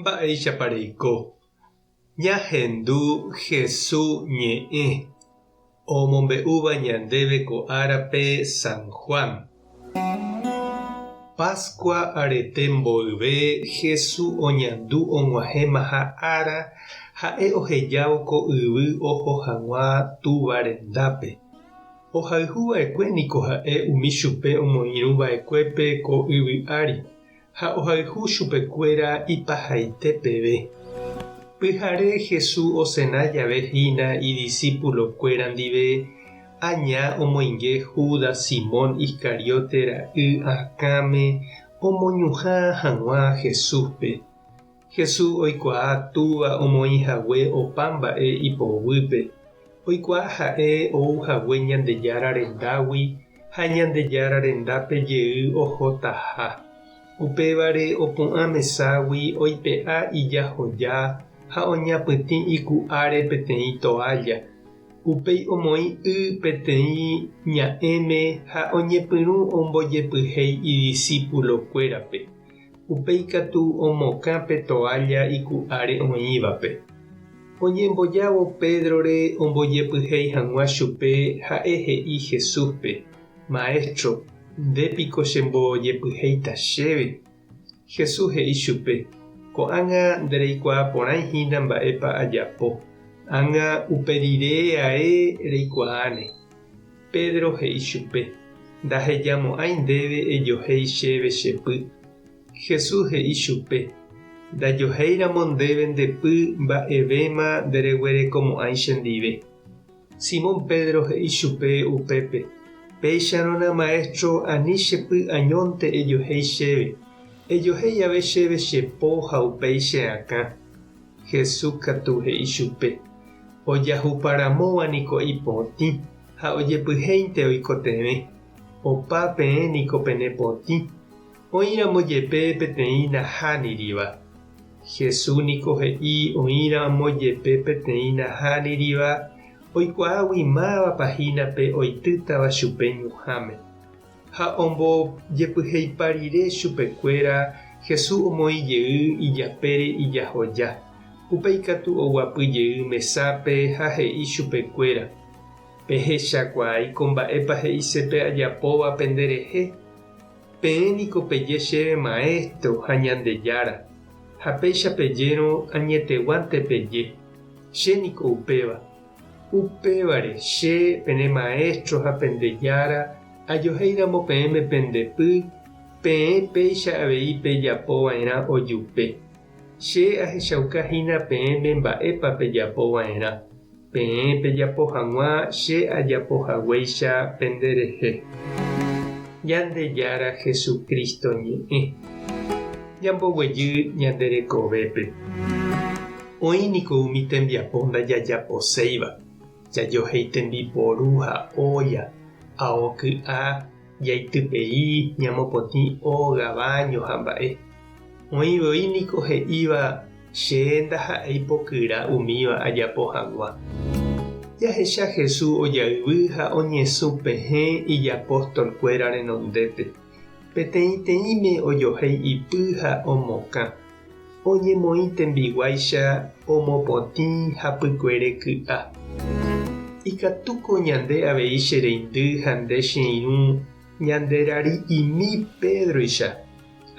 mba'éichapareiko. Ñahendu Jesús ñe'ẽ omombe'úva ñandéve ko árape San Juan. Pascua arete mboyve Jesús oñandu og̃uahẽmaha ára ha'e ohejávo ko yvy oho hag̃ua túva rendápe. Ohayhuva'ekue niko ha'e umi chupe omoirũva'ekuépe ko yvy ári ha ohayhu chupekuéra ipahaite peve. Pyhare Jesús osẽna jave hína idiscípulokuéra ndive aña omoinge Judas Simón Iscariote ra'y akãme omoñuhã hag̃ua Jesúspe. Jesús oikuaa túva omoĩhague opa mba'e ipovýpe. Oikuaa ha'e ouhague Ñandejára rendágui ha Ñandejára rendápe jey ohotaha. Upévare opu'ã meságui oipe'a ijahoja ha oñapytĩ iku'áre peteĩ toalla. Upéi omoĩ y peteĩ ña'ẽme ha oñepyrũ ombojepyhéi idiscípulokuérape. Upéi katu omokã pe toalla iku'áre oĩvape. Oñembojávo Pedrore ombojepyhéi hag̃ua chupe ha'e he'i Jesúspe: Maestro, ndépiko chembojepyhéita chéve. Jesús he'i chupe: Ko'ág̃a ndereikuaa porãihína mba'épa ajapo. Ág̃a upe rire ae reikuaáne. Pedro he'i chupe: Ndahejamo'ãi ndéve ejohéi chéve chepy. Jesús he'i chupe: Ndajohéiramo ndéve ndepy mba'evéma ndereguerekomo'ãi chendive. Simón Pedro he'i chupe upépe: Péicharõna Maestro, ani chepy añónte ejohéi chéve. Ejohéi jave chéve chepo ha upéi che akã. Jesús katu he'i chupe: Ojahuparamóva niko ipotĩ ha ojepyhéinte oikotevẽ. Opa peẽ niko penepotĩ. Oĩramo jepe peteĩ nahániriva. Jesús niko he'i oĩramo jepe peteĩ nahániriva oikuaágui máva pahínape oitýtava chupe ñuhãme. Ha ombojepyhéipa rire chupekuéra Jesús omoĩ jey ijapére ijahoja. Upéi katu oguapyjey mesápe ha he'i chupekuéra: Pehechakuaái ko mba'épa he'icépe ajapóva penderehe. Peẽ niko peje chéve Maestro ha Ñandejára. Ha péicha pejérõ añeteguánte peje. Che niko upéva. Upévare che pene Maestro ha Pendejára ajohéiramo peẽme pendepy, peẽ péicha avei pejapova'erã ojupe. Che ahechaukahína peẽme mba'épa pejapova'erã. Peẽ pejapo hag̃ua che ajapohaguéicha penderehe. Ñandejára Jesucristo ñe'ẽ. Ñamboguejy ñande rekovépe. Oĩ niko umi tembiapo ndajajaposéiva. Jajohéi tembiporu ha ója, aoky'a, jaitypei, ñamopotĩ óga, baño ha mba'e. Oĩvoi niko he'íva che ndaha'éi pokyra umíva ajapo hag̃ua. Jahecha Jesús ojayvy ha oñesũ pehẽ ijapóstolkuéra renondépe. Peteĩteĩme ojohéi ipy ha omokã. Oñemoĩ tembiguáicha omopotĩ hapykuére ky'a. Ikatúko ñande avei che reindy ha nde che irũ ñanderari'imi Pedroicha.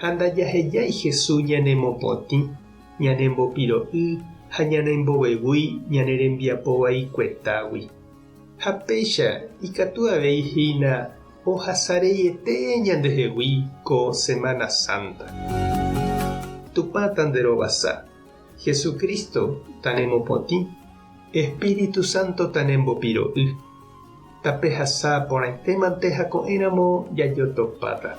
Ha ndajahejái Jesús ñanemopotĩ, ñanembopiro'y ha ñanembovevúi ñane rembiapóva ikuetágui. Ha péicha ikatu aveihína ohasareiete ñandehegui ko Semana Santa. Tupãta nderovasa. Jesucristo tanemopotĩ. Espíritu Santo tanembopiro'y. Tapehasa porãitémante ha ko'ẽramo jajotopáta.